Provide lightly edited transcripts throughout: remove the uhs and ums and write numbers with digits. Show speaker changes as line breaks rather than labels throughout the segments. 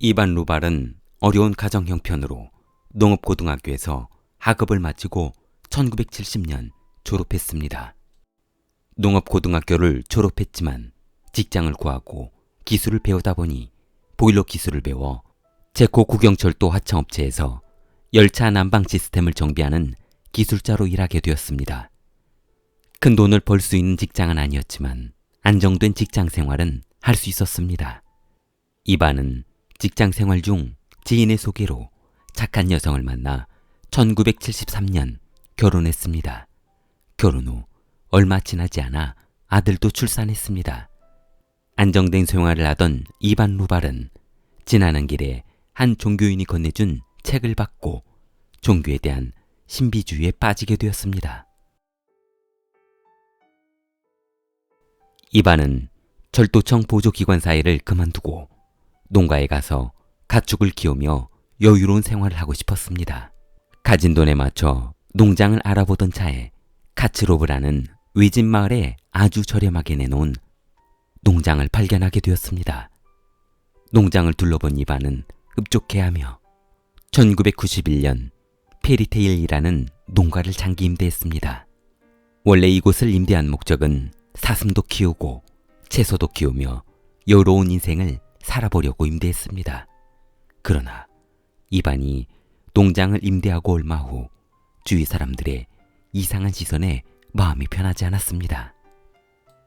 이반 루발은 어려운 가정 형편으로 농업고등학교에서 학업을 마치고 1970년 졸업했습니다. 농업고등학교를 졸업했지만 직장을 구하고 기술을 배우다 보니 보일러 기술을 배워 체코 국영철도 하청업체에서 열차 난방 시스템을 정비하는 기술자로 일하게 되었습니다. 큰 돈을 벌 수 있는 직장은 아니었지만 안정된 직장 생활은 할 수 있었습니다. 이반은 직장 생활 중 지인의 소개로 착한 여성을 만나 1973년 결혼했습니다. 결혼 후 얼마 지나지 않아 아들도 출산했습니다. 안정된 생활을 하던 이반 루발은 지나는 길에 한 종교인이 건네준 책을 받고 종교에 대한 신비주의에 빠지게 되었습니다. 이반은 철도청 보조기관사 일을 그만두고 농가에 가서 가축을 키우며 여유로운 생활을 하고 싶었습니다. 가진 돈에 맞춰 농장을 알아보던 차에 카츠로브라는 외진 마을에 아주 저렴하게 내놓은 농장을 발견하게 되었습니다. 농장을 둘러본 이반은 흡족해하며 1991년 페리테일이라는 농가를 장기 임대했습니다. 원래 이곳을 임대한 목적은 사슴도 키우고 채소도 키우며 여유로운 인생을 살아보려고 임대했습니다. 그러나 이반이 농장을 임대하고 얼마 후 주위 사람들의 이상한 시선에 마음이 편하지 않았습니다.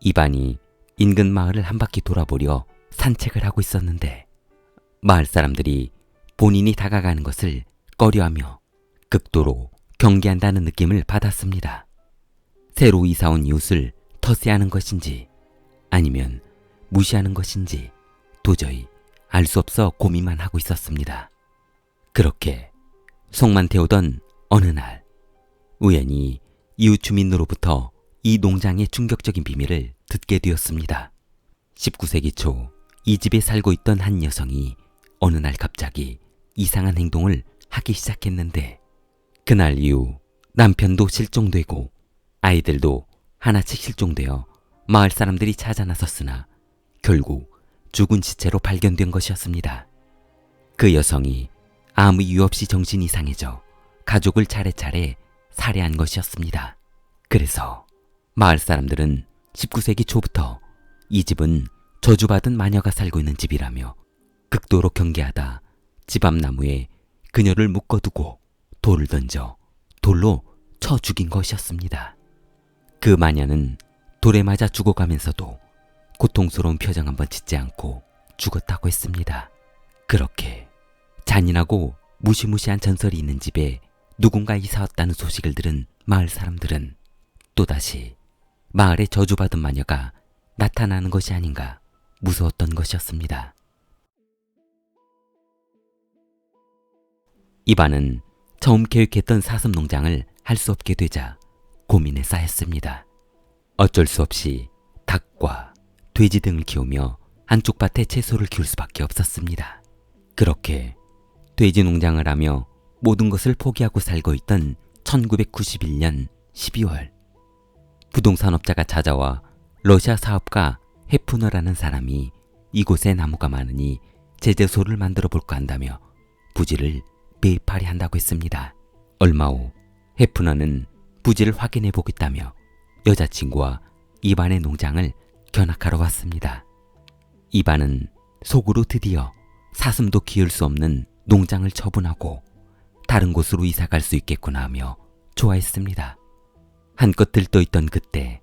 이반이 인근 마을을 한 바퀴 돌아보려 산책을 하고 있었는데 마을 사람들이 본인이 다가가는 것을 꺼려하며 극도로 경계한다는 느낌을 받았습니다. 새로 이사온 이웃을 텃세하는 것인지 아니면 무시하는 것인지 도저히 알 수 없어 고민만 하고 있었습니다. 그렇게 속만 태우던 어느 날 우연히 이웃 주민으로부터 이 농장의 충격적인 비밀을 듣게 되었습니다. 19세기 초 이 집에 살고 있던 한 여성이 어느 날 갑자기 이상한 행동을 하기 시작했는데 그날 이후 남편도 실종되고 아이들도 하나씩 실종되어 마을 사람들이 찾아 나섰으나 결국 죽은 시체로 발견된 것이었습니다. 그 여성이 아무 이유 없이 정신이 이상해져 가족을 차례차례 살해한 것이었습니다. 그래서 마을 사람들은 19세기 초부터 이 집은 저주받은 마녀가 살고 있는 집이라며 극도로 경계하다 집 앞 나무에 그녀를 묶어두고 돌을 던져 돌로 쳐 죽인 것이었습니다. 그 마녀는 돌에 맞아 죽어가면서도 고통스러운 표정 한번 짓지 않고 죽었다고 했습니다. 그렇게 잔인하고 무시무시한 전설이 있는 집에 누군가 이사 왔다는 소식을 들은 마을 사람들은 또다시 마을에 저주받은 마녀가 나타나는 것이 아닌가 무서웠던 것이었습니다. 이반은 처음 계획했던 사슴 농장을 할 수 없게 되자 고민에 쌓였습니다. 어쩔 수 없이 닭과 돼지 등을 키우며 한쪽 밭에 채소를 키울 수밖에 없었습니다. 그렇게 돼지 농장을 하며 모든 것을 포기하고 살고 있던 1991년 12월 부동산업자가 찾아와 러시아 사업가 헤프너라는 사람이 이곳에 나무가 많으니 제재소를 만들어 볼까 한다며 부지를 매입하려 한다고 했습니다. 얼마 후 헤프너는 부지를 확인해 보겠다며 여자친구와 이반의 농장을 견학하러 왔습니다. 이반은 속으로 드디어 사슴도 키울 수 없는 농장을 처분하고 다른 곳으로 이사 갈 수 있겠구나 하며 좋아했습니다. 한껏 들떠있던 그때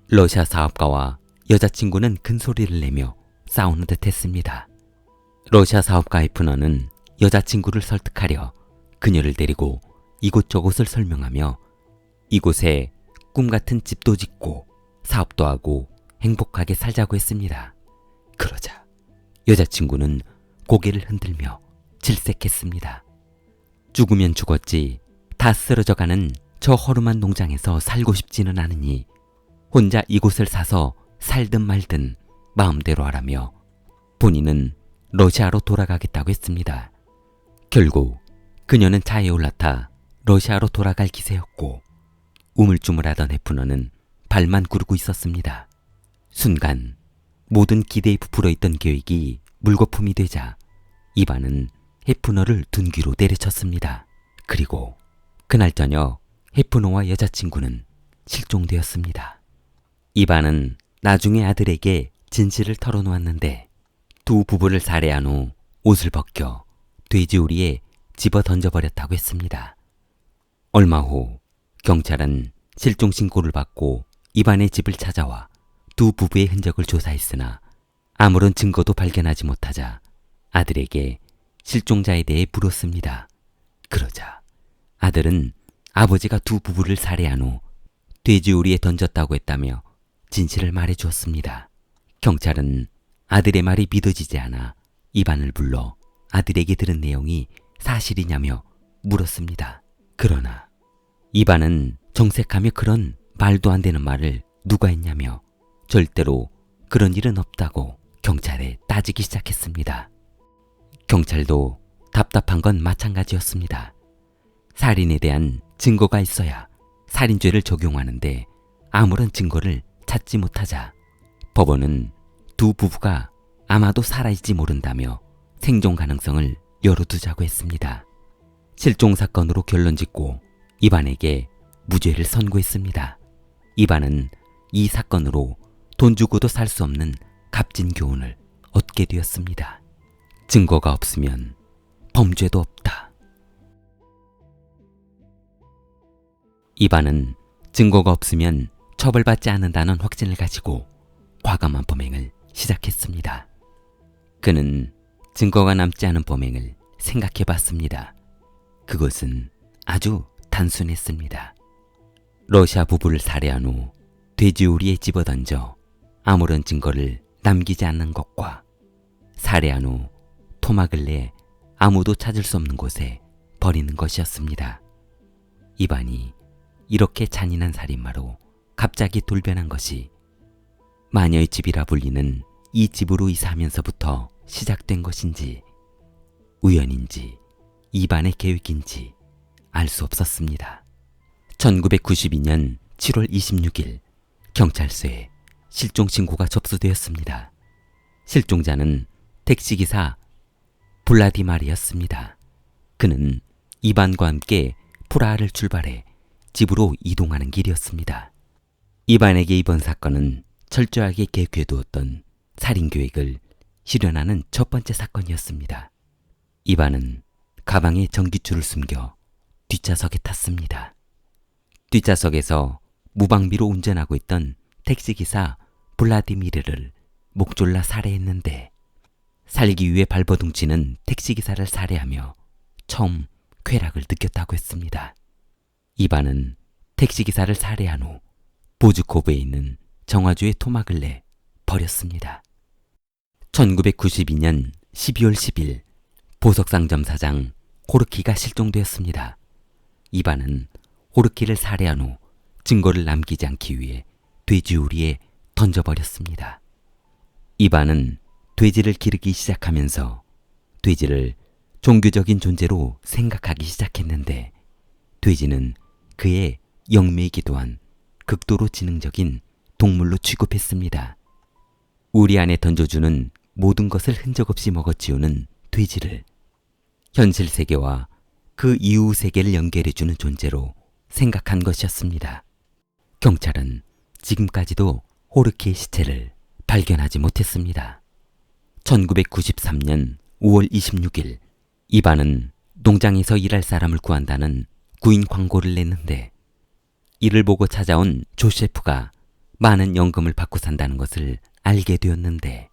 러시아 사업가와 여자친구는 큰 소리를 내며 싸우는 듯 했습니다. 러시아 사업가 헤프너는 여자친구를 설득하려 그녀를 데리고 이곳저곳을 설명하며 이곳에 꿈같은 집도 짓고 사업도 하고 행복하게 살자고 했습니다. 그러자 여자친구는 고개를 흔들며 질색했습니다. 죽으면 죽었지 다 쓰러져가는 저 허름한 농장에서 살고 싶지는 않으니 혼자 이곳을 사서 살든 말든 마음대로 하라며 본인은 러시아로 돌아가겠다고 했습니다. 결국 그녀는 차에 올라타 러시아로 돌아갈 기세였고 우물쭈물하던 헤프너는 발만 구르고 있었습니다. 순간 모든 기대에 부풀어 있던 계획이 물거품이 되자 이반은 헤프너를 둔 귀로 내리쳤습니다. 그리고 그날 저녁 헤프너와 여자친구는 실종되었습니다. 이반은 나중에 아들에게 진실을 털어놓았는데 두 부부를 살해한 후 옷을 벗겨 돼지우리에 집어 던져버렸다고 했습니다. 얼마 후 경찰은 실종 신고를 받고 이반의 집을 찾아와 두 부부의 흔적을 조사했으나 아무런 증거도 발견하지 못하자 아들에게 실종자에 대해 물었습니다. 그러자 아들은 아버지가 두 부부를 살해한 후 돼지우리에 던졌다고 했다며 진실을 말해주었습니다. 경찰은 아들의 말이 믿어지지 않아 이반을 불러 아들에게 들은 내용이 사실이냐며 물었습니다. 그러나 이반은 정색하며 그런 말도 안 되는 말을 누가 했냐며 절대로 그런 일은 없다고 경찰에 따지기 시작했습니다. 경찰도 답답한 건 마찬가지였습니다. 살인에 대한 증거가 있어야 살인죄를 적용하는데 아무런 증거를 찾지 못하자 법원은 두 부부가 아마도 살아있지 모른다며 생존 가능성을 열어두자고 했습니다. 실종 사건으로 결론짓고 이반에게 무죄를 선고했습니다. 이반은 이 사건으로 돈 주고도 살 수 없는 값진 교훈을 얻게 되었습니다. 증거가 없으면 범죄도 없다. 이반은 증거가 없으면 처벌받지 않는다는 확신을 가지고 과감한 범행을 시작했습니다. 그는 증거가 남지 않은 범행을 생각해 봤습니다. 그것은 아주 단순했습니다. 러시아 부부를 살해한 후 돼지우리에 집어던져 아무런 증거를 남기지 않는 것과 살해한 후 토막을 내 아무도 찾을 수 없는 곳에 버리는 것이었습니다. 이반이 이렇게 잔인한 살인마로 갑자기 돌변한 것이 마녀의 집이라 불리는 이 집으로 이사하면서부터 시작된 것인지 우연인지 이반의 계획인지 알 수 없었습니다. 1992년 7월 26일 경찰서에 실종 신고가 접수되었습니다. 실종자는 택시기사 블라디마르였습니다. 그는 이반과 함께 프라하를 출발해 집으로 이동하는 길이었습니다. 이반에게 이번 사건은 철저하게 계획해두었던 살인계획을 실현하는 첫 번째 사건이었습니다. 이반은 가방에 전기줄을 숨겨 뒷좌석에 탔습니다. 뒷좌석에서 무방비로 운전하고 있던 택시기사 블라디미르를 목졸라 살해했는데 살기 위해 발버둥치는 택시기사를 살해하며 처음 쾌락을 느꼈다고 했습니다. 이반은 택시기사를 살해한 후 보즈코브에 있는 정화조에 토막을 내 버렸습니다. 1992년 12월 10일 보석상점 사장 호르키가 실종되었습니다. 이반은 호르키를 살해한 후 증거를 남기지 않기 위해 돼지우리에 던져버렸습니다. 이반은 돼지를 기르기 시작하면서 돼지를 종교적인 존재로 생각하기 시작했는데 돼지는 그의 영매이기도 한 극도로 지능적인 동물로 취급했습니다. 우리 안에 던져주는 모든 것을 흔적 없이 먹어치우는 돼지를 현실 세계와 그 이후 세계를 연결해주는 존재로 생각한 것이었습니다. 경찰은 지금까지도 호르키의 시체를 발견하지 못했습니다. 1993년 5월 26일 이반은 농장에서 일할 사람을 구한다는 구인 광고를 냈는데 이를 보고 찾아온 조셰프가 많은 연금을 받고 산다는 것을 알게 되었는데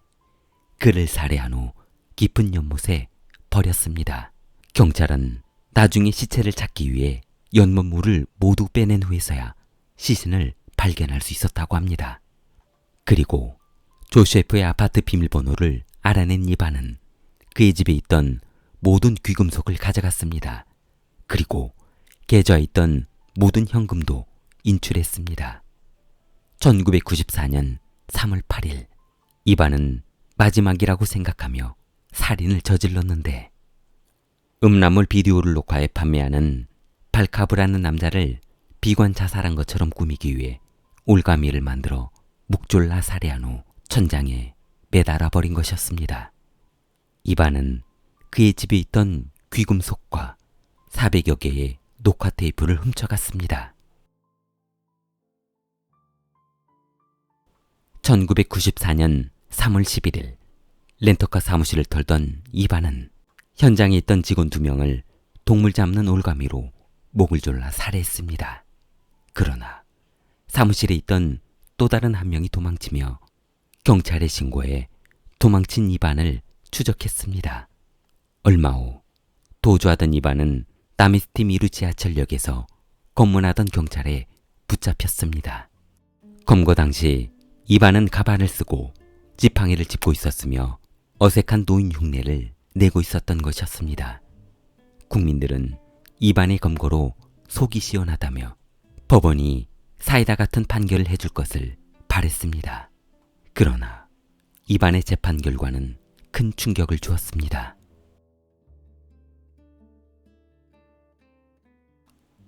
그를 살해한 후 깊은 연못에 버렸습니다. 경찰은 나중에 시체를 찾기 위해 연못물을 모두 빼낸 후에서야 시신을 발견할 수 있었다고 합니다. 그리고 조셰프의 아파트 비밀번호를 알아낸 이반은 그의 집에 있던 모든 귀금속을 가져갔습니다. 그리고 계좌에 있던 모든 현금도 인출했습니다. 1994년 3월 8일 이반은 마지막이라고 생각하며 살인을 저질렀는데 음란물 비디오를 녹화해 판매하는 발카브라는 남자를 비관 자살한 것처럼 꾸미기 위해 올가미를 만들어 묵졸라 살해한 후 천장에 매달아 버린 것이었습니다. 이반은 그의 집에 있던 귀금속과 400여 개의 녹화 테이프를 훔쳐갔습니다. 1994년 3월 11일 렌터카 사무실을 털던 이반은 현장에 있던 직원 2명을 동물 잡는 올가미로 목을 졸라 살해했습니다. 그러나 사무실에 있던 또 다른 한 명이 도망치며 경찰에 신고해 도망친 이반을 추적했습니다. 얼마 후 도주하던 이반은 나미스티 미루 지하철역에서 검문하던 경찰에 붙잡혔습니다. 검거 당시 이반은 가발을 쓰고 지팡이를 짚고 있었으며 어색한 노인 흉내를 내고 있었던 것이었습니다. 국민들은 이반의 검거로 속이 시원하다며 법원이 사이다 같은 판결을 해줄 것을 바랬습니다. 그러나 이반의 재판 결과는 큰 충격을 주었습니다.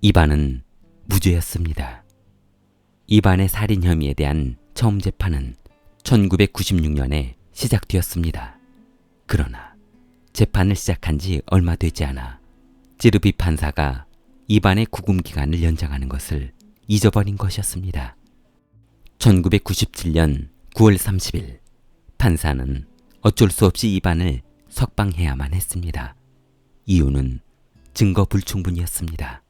이반은 무죄였습니다. 이반의 살인 혐의에 대한 처음 재판은 1996년에 시작되었습니다. 그러나 재판을 시작한 지 얼마 되지 않아 찌르비 판사가 이반의 구금 기간을 연장하는 것을 잊어버린 것이었습니다. 1997년 9월 30일 판사는 어쩔 수 없이 이반을 석방해야만 했습니다. 이유는 증거 불충분이었습니다.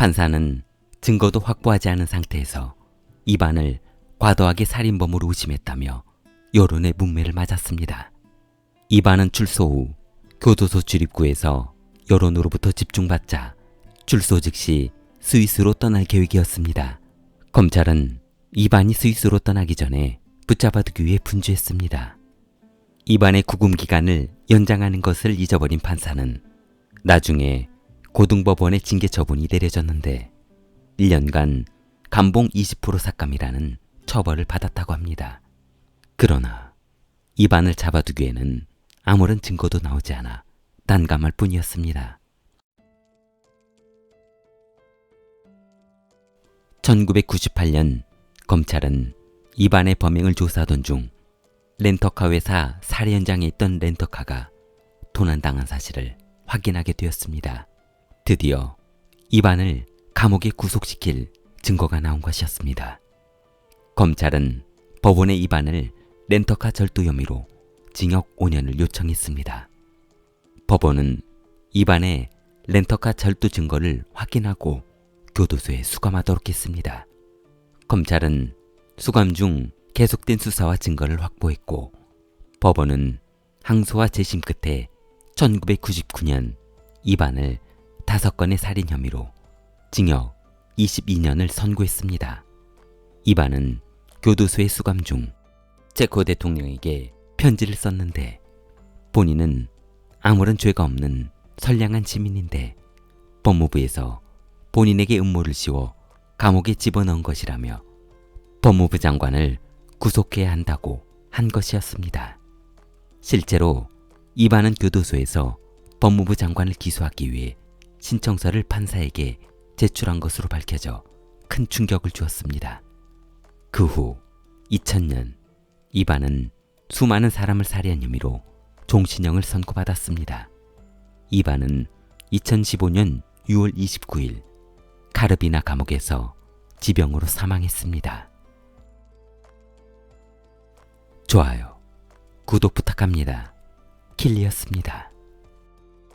판사는 증거도 확보하지 않은 상태에서 이반을 과도하게 살인범으로 의심했다며 여론의 문매를 맞았습니다. 이반은 출소 후 교도소 출입구에서 여론으로부터 집중받자 출소 즉시 스위스로 떠날 계획이었습니다. 검찰은 이반이 스위스로 떠나기 전에 붙잡아두기 위해 분주했습니다. 이반의 구금 기간을 연장하는 것을 잊어버린 판사는 나중에 고등법원의 징계 처분이 내려졌는데 1년간 감봉 20% 삭감이라는 처벌을 받았다고 합니다. 그러나 이반을 잡아두기에는 아무런 증거도 나오지 않아 난감할 뿐이었습니다. 1998년 검찰은 이반의 범행을 조사하던 중 렌터카 회사 살해 현장에 있던 렌터카가 도난당한 사실을 확인하게 되었습니다. 드디어 이반을 감옥에 구속시킬 증거가 나온 것이었습니다. 검찰은 법원에 이반을 렌터카 절도 혐의로 징역 5년을 요청했습니다. 법원은 이반의 렌터카 절도 증거를 확인하고 교도소에 수감하도록 했습니다. 검찰은 수감 중 계속된 수사와 증거를 확보했고 법원은 항소와 재심 끝에 1999년 이반을 5건의 살인 혐의로 징역 22년을 선고했습니다. 이반은 교도소에 수감 중 체코 대통령에게 편지를 썼는데 본인은 아무런 죄가 없는 선량한 시민인데 법무부에서 본인에게 음모를 씌워 감옥에 집어넣은 것이라며 법무부 장관을 구속해야 한다고 한 것이었습니다. 실제로 이반은 교도소에서 법무부 장관을 기소하기 위해 신청서를 판사에게 제출한 것으로 밝혀져 큰 충격을 주었습니다. 그 후 2000년 이반은 수많은 사람을 살해한 혐의로 종신형을 선고받았습니다. 이반은 2015년 6월 29일 카르비나 감옥에서 지병으로 사망했습니다. 좋아요, 구독 부탁합니다. 킬리였습니다.